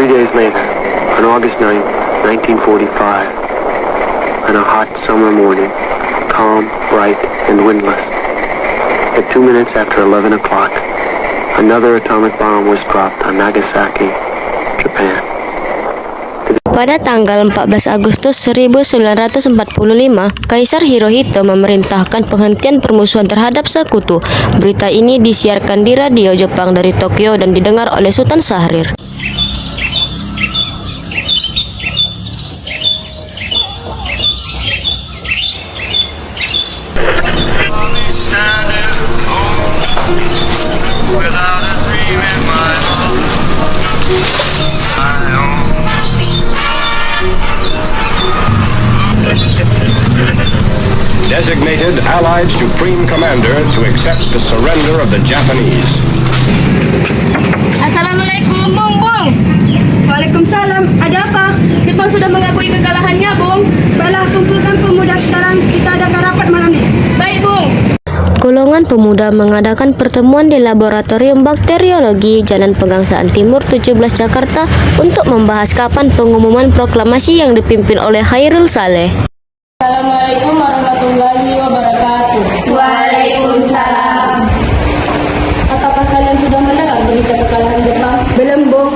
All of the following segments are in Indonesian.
3 days later, on August 9th, 1945, on a hot summer morning, calm, bright, and windless, at 2 minutes after 11 o'clock, another atomic bomb was dropped on Nagasaki, Japan. Pada tanggal 14 Agustus 1945, Kaisar Hirohito memerintahkan penghentian permusuhan terhadap sekutu. Berita ini disiarkan di radio Jepang dari Tokyo dan didengar oleh Sultan Syahrir. Designated Allied Supreme Commander to accept the surrender of the Japanese. Assalamualaikum, Bung. Waalaikumsalam. Ada apa? Jepang sudah mengakui kekalahannya, Bung. Baiklah, kumpulkan pemuda sekarang. Kita adakan rapat malam ini. Baik, Bung. Golongan pemuda mengadakan pertemuan di Laboratorium Bakteriologi Jalan Pegangsaan Timur 17 Jakarta untuk membahas kapan pengumuman proklamasi yang dipimpin oleh Khairul Saleh. Assalamualaikum warahmatullahi wabarakatuh. Waalaikumsalam. Apakah kalian sudah mendengar berita kekalahan Jepang? Belum, Bung.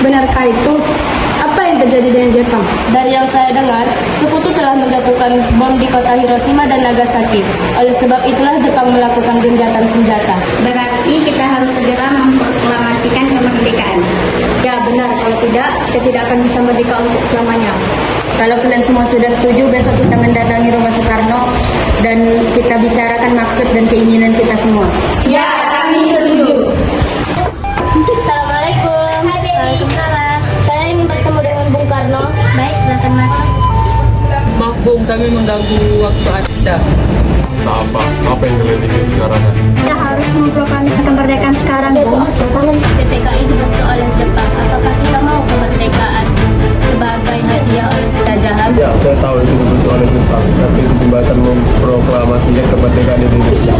Benarkah itu? Apa yang terjadi dengan Jepang? Dari yang saya dengar, sekutu telah menjatuhkan bom di kota Hiroshima dan Nagasaki. Oleh sebab itulah Jepang melakukan gencatan senjata. Berarti kita harus segera memproklamasikan kemerdekaan. Ya, benar. Kalau tidak, kita tidak akan bisa merdeka untuk selamanya. Kalau kalian semua sudah setuju, besok kita mendatangi rumah Soekarno dan kita bicarakan maksud dan keinginan kita semua. Ya, kami setuju. Assalamualaikum. Waalaikumsalam. Saya ingin bertemu dengan Bung Karno. Baik, silakan masuk. Maaf Bung, kami mengganggu waktu Anda. Apa yang kalian ingin bicarakan? Kita harus memproklamasikan kemerdekaan sekarang, Bung. PPKI dibentuk oleh Jepang. Apakah kita mau kemerdekaan sebagai hadiah oleh penjajahan? Ya, saya tahu itu dibentuk oleh Jepang, tapi itu jembatan memproklamasikan kemerdekaan Indonesia.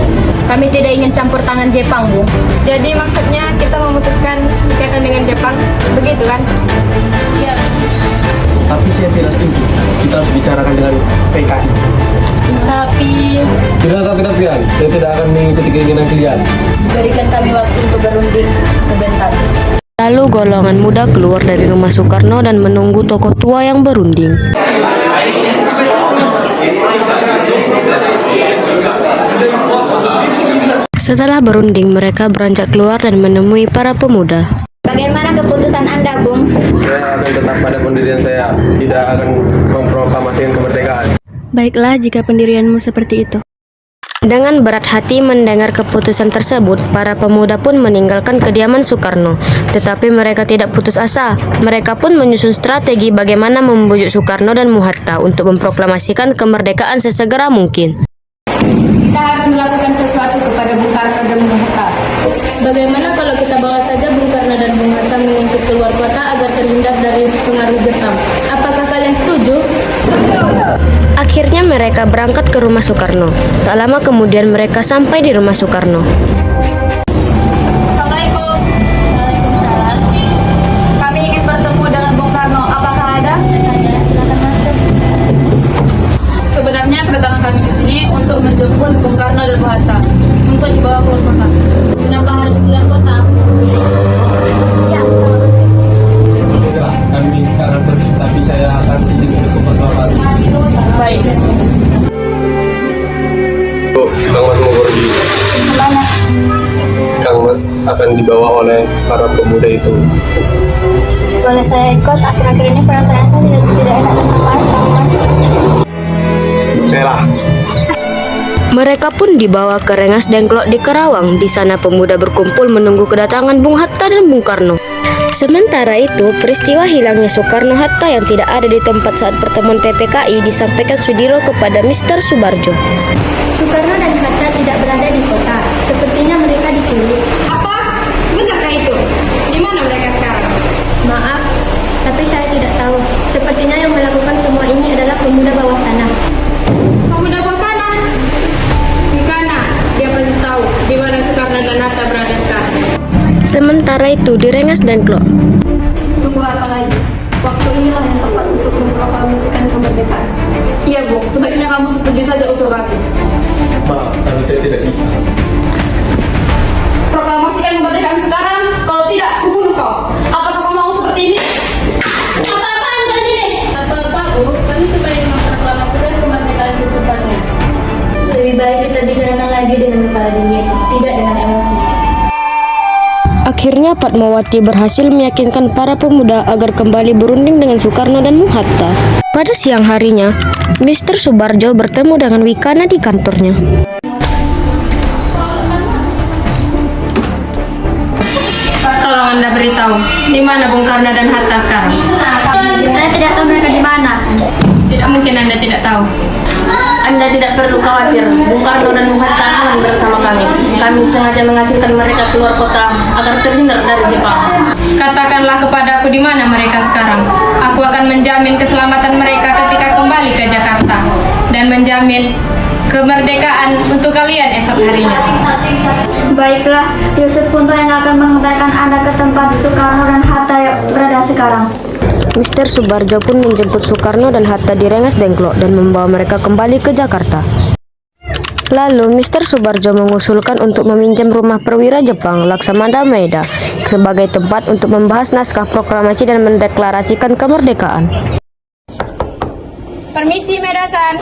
Kami tidak ingin campur tangan Jepang, Bu. Jadi maksudnya kita memutuskan ikatan dengan Jepang, begitu kan? Iya. Tapi saya tidak setuju. Kita harus bicarakan dengan PKI. Tapi Tapi saya tidak akan mengikuti keinginan kalian. berikan kami waktu untuk berunding sebentar. Lalu golongan muda keluar dari rumah Soekarno dan menunggu tokoh tua yang berunding. Setelah berunding, mereka beranjak keluar dan menemui para pemuda. Bagaimana keputusan Anda, Bung? Saya akan tetap pada pendirian saya, tidak akan memproklamasikan kemerdekaan. Baiklah jika pendirianmu seperti itu. Dengan berat hati mendengar keputusan tersebut, para pemuda pun meninggalkan kediaman Soekarno. Tetapi mereka tidak putus asa. Mereka pun menyusun strategi bagaimana membujuk Soekarno dan Muhatta untuk memproklamasikan kemerdekaan sesegera mungkin. Kita harus melakukan sesuatu kepada Bung Karno dan Bung Hatta. Bagaimana kalau kita bawa saja Bung Karno dan Bung Hatta mengintip keluar kota agar terhindar dari pengaruh Jepang? Apakah kalian setuju? Akhirnya mereka berangkat ke rumah Soekarno. Tak lama kemudian mereka sampai di rumah Soekarno. Assalamualaikum. Waalaikumsalam. Kami ingin bertemu dengan Bung Karno. Apakah ada? Ada, silakan masuk. Sebenarnya kedatangan kami di sini untuk menjemput Bung Karno dan Bung Hatta untuk dibawa keluar kota. Kenapa harus keluar kota? Ya, sama. Ya, kami akan pergi, tapi saya akan izin untuk berproklamasi. Baik. Kang Mas mau pergi. Kemana? Kang Mas akan dibawa oleh para pemuda itu. Boleh saya ikut? Akhir-akhir ini perasaan saya tidak enak tentang Kang Mas. Lah. Mereka pun dibawa ke Rengas Dengklok di Karawang. Di sana pemuda berkumpul menunggu kedatangan Bung Hatta dan Bung Karno. Sementara itu, peristiwa hilangnya Soekarno-Hatta yang tidak ada di tempat saat pertemuan PPKI disampaikan Sudiro kepada Mr. Subarjo. Soekarno dan Hatta tidak berada di kota. Sepertinya mereka diculik. Apa? Benarkah itu? Di mana mereka sekarang? Maaf, tapi saya tidak tahu. Sepertinya yang melakukan semua ini adalah pemuda bawah tanah. Pemuda bawah tanah? Bukan, dia pasti tahu di mana Soekarno dan Hatta berada sekarang. Sementara itu di Rengas Dengklok, menunggu apa lagi? Waktu inilah yang tepat untuk memproklamasikan kemerdekaan. Iya, Bu. Sebaiknya kamu setuju saja usul kami. Maaf, tapi saya tidak bisa. Proklamasikan kemerdekaan sekarang. Kalau tidak, kubunuh kau. Apakah kau mau seperti ini? Apa-apaan tadi nih? Apa-apa, Bu. Kami supaya memproklamasikan kemerdekaan secepatnya. Lebih baik kita bicara lagi dengan kepala dingin, tidak dengan emosi. Akhirnya Fatmawati berhasil meyakinkan para pemuda agar kembali berunding dengan Soekarno dan Bung Hatta. Pada siang harinya, Mr. Subarjo bertemu dengan Wikana di kantornya. Tolong Anda beritahu, di mana Bung Karno dan Hatta sekarang? Saya tidak tahu mereka di mana. Tidak mungkin Anda tidak tahu. Anda tidak perlu khawatir, Bung Karno dan Bung Hatta aman bersama kami. Kami sengaja mengasingkan mereka keluar kota agar terhindar dari Jepang. Katakanlah kepadaku di mana mereka sekarang. Aku akan menjamin keselamatan mereka ketika kembali ke Jakarta dan menjamin kemerdekaan untuk kalian esok harinya. Baiklah, Yusuf Kunto yang akan mengantarkan Anda ke tempat Soekarno dan Hatta yang berada sekarang. Mr. Subarjo pun menjemput Soekarno dan Hatta di Rengas Dengklok dan membawa mereka kembali ke Jakarta. Lalu Mr. Subarjo mengusulkan untuk meminjam rumah perwira Jepang Laksamana Maeda sebagai tempat untuk membahas naskah proklamasi dan mendeklarasikan kemerdekaan. Permisi, Medasan.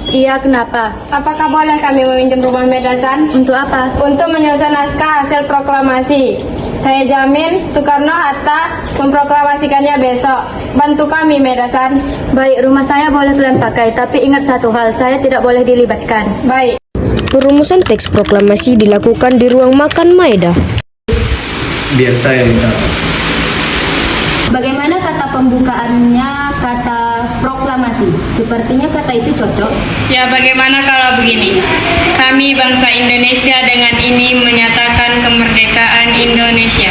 Iya, kenapa? Apakah boleh kami meminjam rumah Medasan? Untuk apa? Untuk menyusun naskah hasil proklamasi. Saya jamin Soekarno Hatta memproklamasikannya besok. Bantu kami, Medasan. Baik, rumah saya boleh kalian pakai, tapi ingat satu hal, saya tidak boleh dilibatkan. Baik. Perumusan teks proklamasi dilakukan di ruang makan Maeda. Biar saya mencatat. Bagaimana kata pembukaannya kata proklamasi? Sepertinya kata itu cocok. Ya, bagaimana kalau begini? Kami bangsa Indonesia dengan ini menyatakan kemerdekaan Indonesia.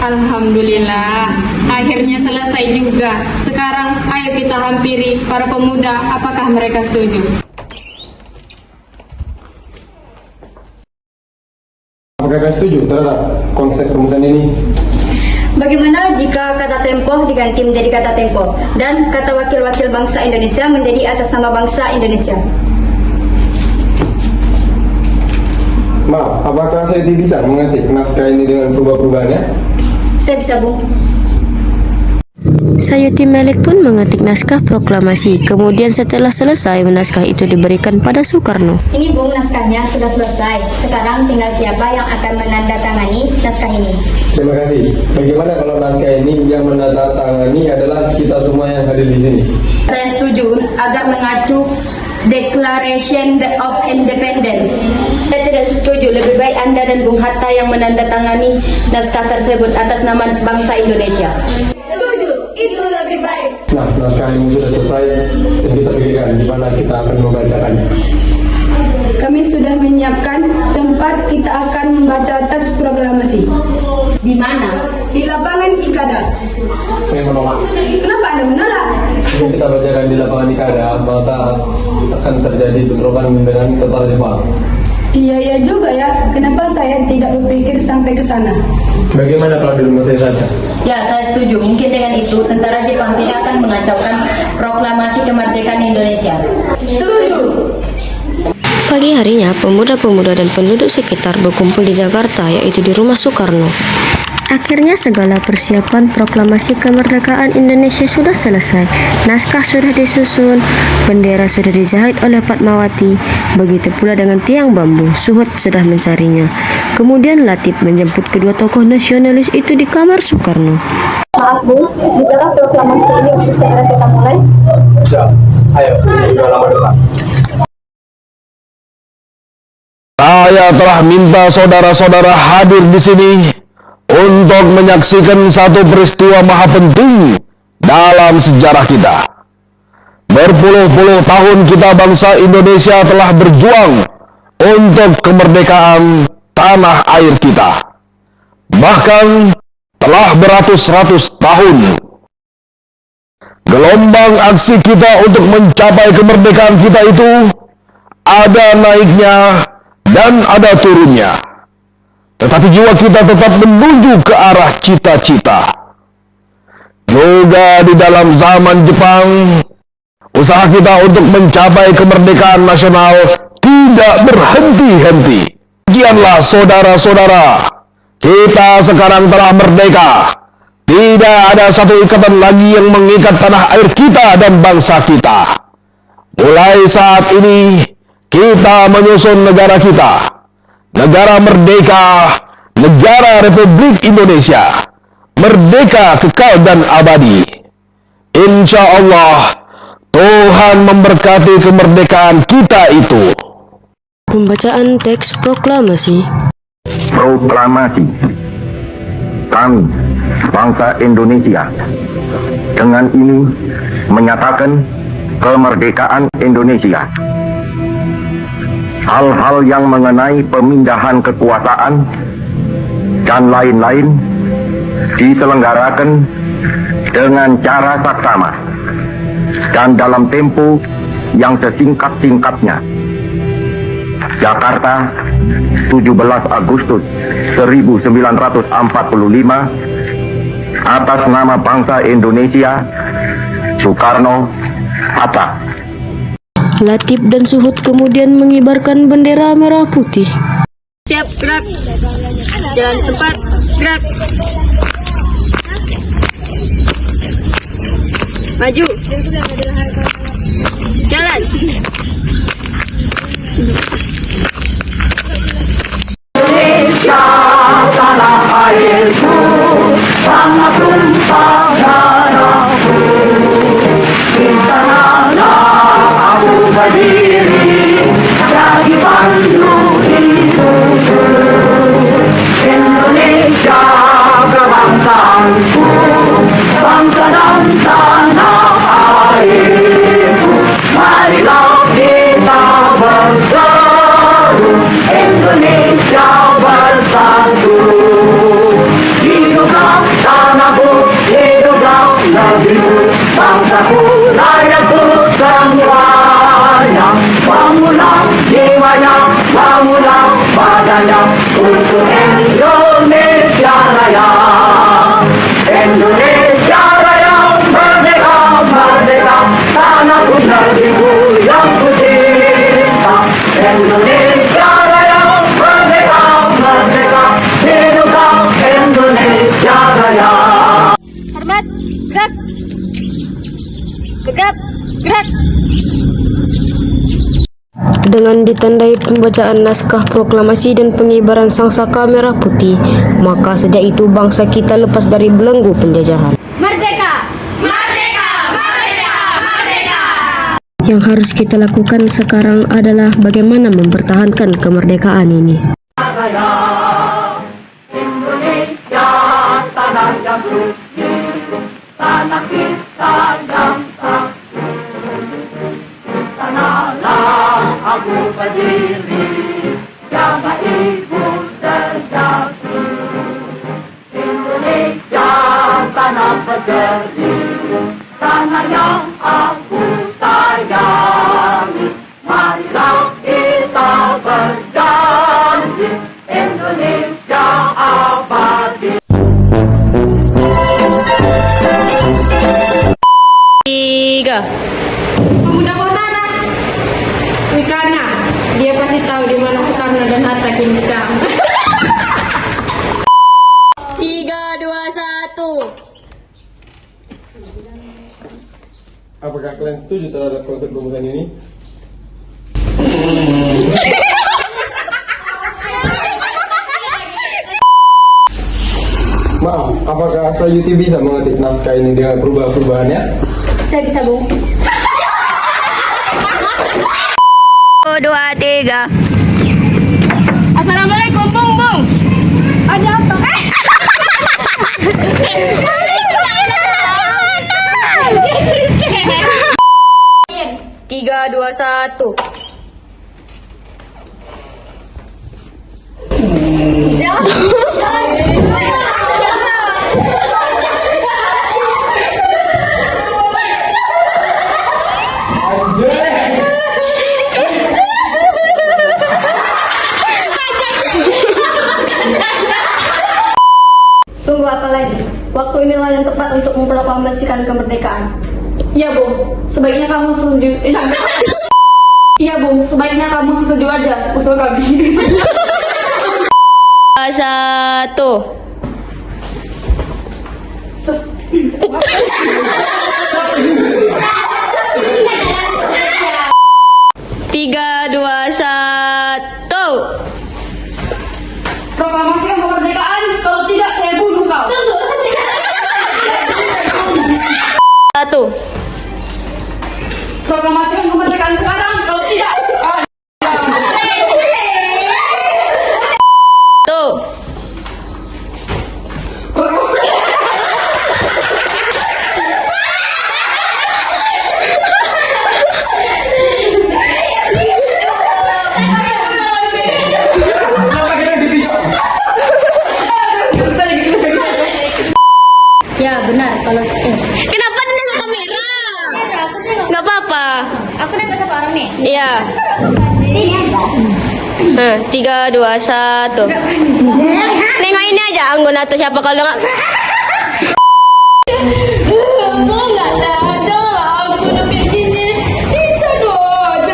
Alhamdulillah, akhirnya selesai juga. Sekarang ayo kita hampiri para pemuda, apakah mereka setuju? Apakah kalian setuju terhadap konsep rumusan ini? Bagaimana jika kata tempo diganti menjadi kata tempo dan kata wakil-wakil bangsa Indonesia menjadi atas nama bangsa Indonesia? Maaf, apakah saya bisa mengetik naskah ini dengan perubahan-perubahannya? Saya bisa, Bung. Sayuti Melik pun mengetik naskah proklamasi. Kemudian setelah selesai, naskah itu diberikan pada Soekarno. Ini, Bung, naskahnya sudah selesai. Sekarang tinggal siapa yang akan menandatangani naskah ini. Terima kasih. Bagaimana kalau naskah ini yang menandatangani adalah kita semua yang hadir di sini? Saya setuju agar mengacu Declaration of Independence. Saya tidak setuju, lebih baik Anda dan Bung Hatta yang menandatangani naskah tersebut atas nama bangsa Indonesia. Nah, naskah ini sudah selesai dan kita berikan di mana kita akan membacakannya. Kami sudah menyiapkan tempat kita akan membaca teks proklamasi. Di mana? Di lapangan Ikada. Saya menolak. Kenapa Anda menolak? Jika kita bacakan di lapangan Ikada, maka akan terjadi bentrokan dengan tentara Jepang. Iya juga ya. Kenapa saya tidak berpikir sampai ke sana? Bagaimana kalau di rumah saya saja? Ya, saya setuju. Mungkin dengan itu tentara Jepang tidak akan mengacaukan proklamasi kemerdekaan Indonesia. Setuju. Pagi harinya, pemuda-pemuda dan penduduk sekitar berkumpul di Jakarta, yaitu di rumah Soekarno. Akhirnya segala persiapan proklamasi kemerdekaan Indonesia sudah selesai. Naskah sudah disusun, bendera sudah dijahit oleh Fatmawati, begitu pula dengan tiang bambu. Suhut sudah mencarinya. Kemudian Latif menjemput kedua tokoh nasionalis itu di kamar Soekarno. Maaf, Bu, bisakah proklamasi ini segera kita mulai? Bisa. Ayo, di halaman depan. Saya telah minta saudara-saudara hadir di sini untuk menyaksikan satu peristiwa maha penting dalam sejarah kita. Berpuluh-puluh tahun kita bangsa Indonesia telah berjuang untuk kemerdekaan tanah air kita. Bahkan telah beratus-ratus tahun gelombang aksi kita untuk mencapai kemerdekaan kita itu ada naiknya dan ada turunnya. Tetapi jiwa kita tetap menuju ke arah cita-cita. Juga di dalam zaman Jepang, usaha kita untuk mencapai kemerdekaan nasional tidak berhenti-henti. Demikianlah saudara-saudara, kita sekarang telah merdeka. Tidak ada satu ikatan lagi yang mengikat tanah air kita dan bangsa kita. Mulai saat ini, kita menyusun negara kita. Negara merdeka, negara Republik Indonesia. Merdeka kekal dan abadi. Insya Allah, Tuhan memberkati kemerdekaan kita itu. Pembacaan teks proklamasi. Proklamasi. Kami, bangsa Indonesia, dengan ini menyatakan kemerdekaan Indonesia. Hal-hal yang mengenai pemindahan kekuasaan dan lain-lain diselenggarakan dengan cara saksama dan dalam tempo yang sesingkat-singkatnya. Jakarta, 17 Agustus 1945, atas nama bangsa Indonesia, Soekarno, Hatta. Latif dan Suhut kemudian mengibarkan bendera merah putih. Siap, gerak. Jalan tepat, gerak. Maju. Jalan. Indonesia, tanah airku, tanah tumpah darahku. Di sanalah aku berdiri, jadi pandu hidupku. Indonesia kebangsaanku, bangsa dan tanah airku. Marilah kita berseru, Indonesia bersatu. Hiduplah tanahku, hiduplah negeriku, bangsaku, rakyatku semuanya. Bangunlah jiwanya, bangunlah badannya untuk Indonesia Raya. Indonesia Raya, merdeka, merdeka, tanahku, negeriku yang ku cinta. Indonesia Raya, merdeka, merdeka, hiduplah Indonesia Raya. Hormat, gerak. Tegap, gerak. Dengan ditandai pembacaan naskah proklamasi dan pengibaran sangsaka merah putih, maka sejak itu bangsa kita lepas dari belenggu penjajahan. Merdeka! Merdeka! Merdeka! Merdeka! Yang harus kita lakukan sekarang adalah bagaimana mempertahankan kemerdekaan ini. Indonesia, tanah yang suci, tanah kita yang sakti. Sanalah aku berdiri, jaga ibu sejati. Indonesia, tanah berdiri, tanah yang aku sayangi. Marilah kita berjanji, Indonesia abadi. Tiga. Pemuda kota nak. Wikana. Dia pasti tahu di mana Soekarno dan Hatta kini sekarang. 3, 2, 1. Apakah kalian setuju terhadap konsep rumusan ini? Maaf, apakah Sayuti bisa mengetik naskah ini dengan perubahan-perubahannya? Saya bisa, Bung. 1, 2, 3. Assalamualaikum, Bung Bung. Ada apa? 3, 2, 1. cara yang tepat untuk memproklamasikan kemerdekaan? Iya, Bung. Sebaiknya kamu setuju. Iya, Bung. Sebaiknya kamu setuju aja usul kami. 1. Tiga, dua, satu. Proklamasikan kemerdekaan. Kalau tidak, saya bunuh kau. 1. Proklamasikan kemerdekaan sekarang. Kalau tidak, Tuh. Ya benar kalau Kenapa dia nengok kamera? Gak apa-apa. aku nengok siapa orang nih? Iya. 3, 2, 1. Nengok ini aja Anggun atau siapa kalau nggak. Mau nggak ada aku udah kayak gini bisa dong.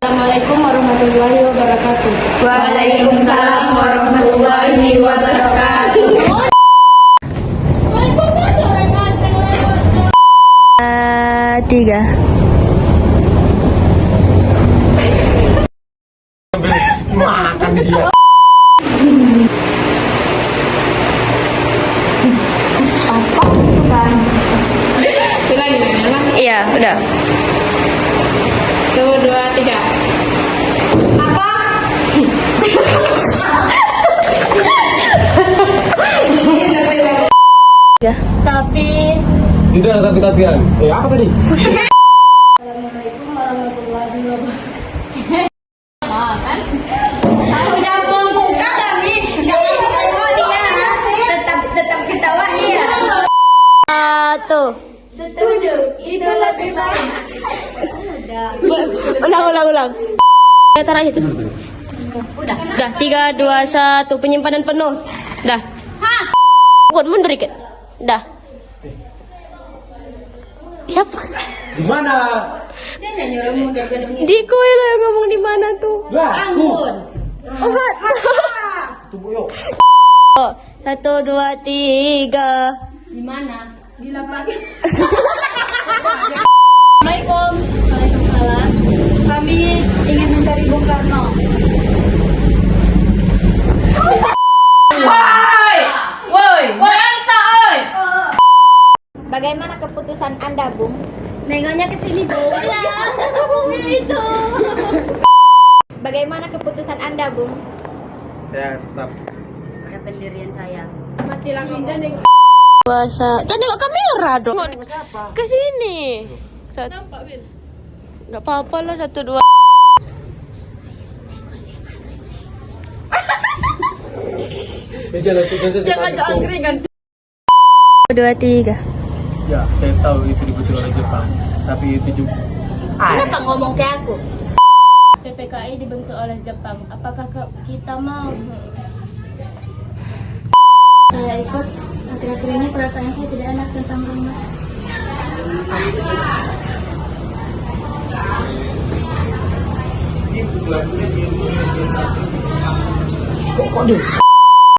Assalamualaikum warahmatullahi wabarakatuh. Waalaikumsalam warahmatullahi wabarakatuh. 3. Makan dia. Iya, udah. 1, 2, 3. Tapi Tidak ada tapi-tapian. Apa tadi? Assalamualaikum warahmatullahi wabarakatuh. Udah membuka kami. Jangan tengok dia. Tetap ketawa dia. 1. Setuju. Itu lebih baik. Ulang. Taruh aja tuh. Udah. 3, 2, 1. Penyimpanan penuh. Dah. Mundur dikit. Dah. Siapa? Di mana? Diko lo yang ngomong di mana tuh? Anggun. Tunggu yuk. 1, 2, 3. di mana? Di lapangan. Assalamualaikum. Waalaikumsalam. Kami ingin mencari Bung Karno. Bagaimana keputusan Anda, Bung? Nengoknya ke sini, Bung. Itu. Bagaimana keputusan Anda, Bung? Saya tetap. Pada pendirian saya. Matilah kamu. Puasa. Jangan tengok kamera dong. Ke sini. Nampak, Wil? Gak apa-apa lah 1, 2. Jangan angkringan. 2, 3. Ya, saya tahu itu dibutuhkan oleh Jepang. Tapi itu juga. Kenapa ngomong ke aku? PPKI dibentuk oleh Jepang. Apakah kita mau? Saya ikut. Akhir-akhir ini perasaan saya tidak enak tentang rumah. Kok dia?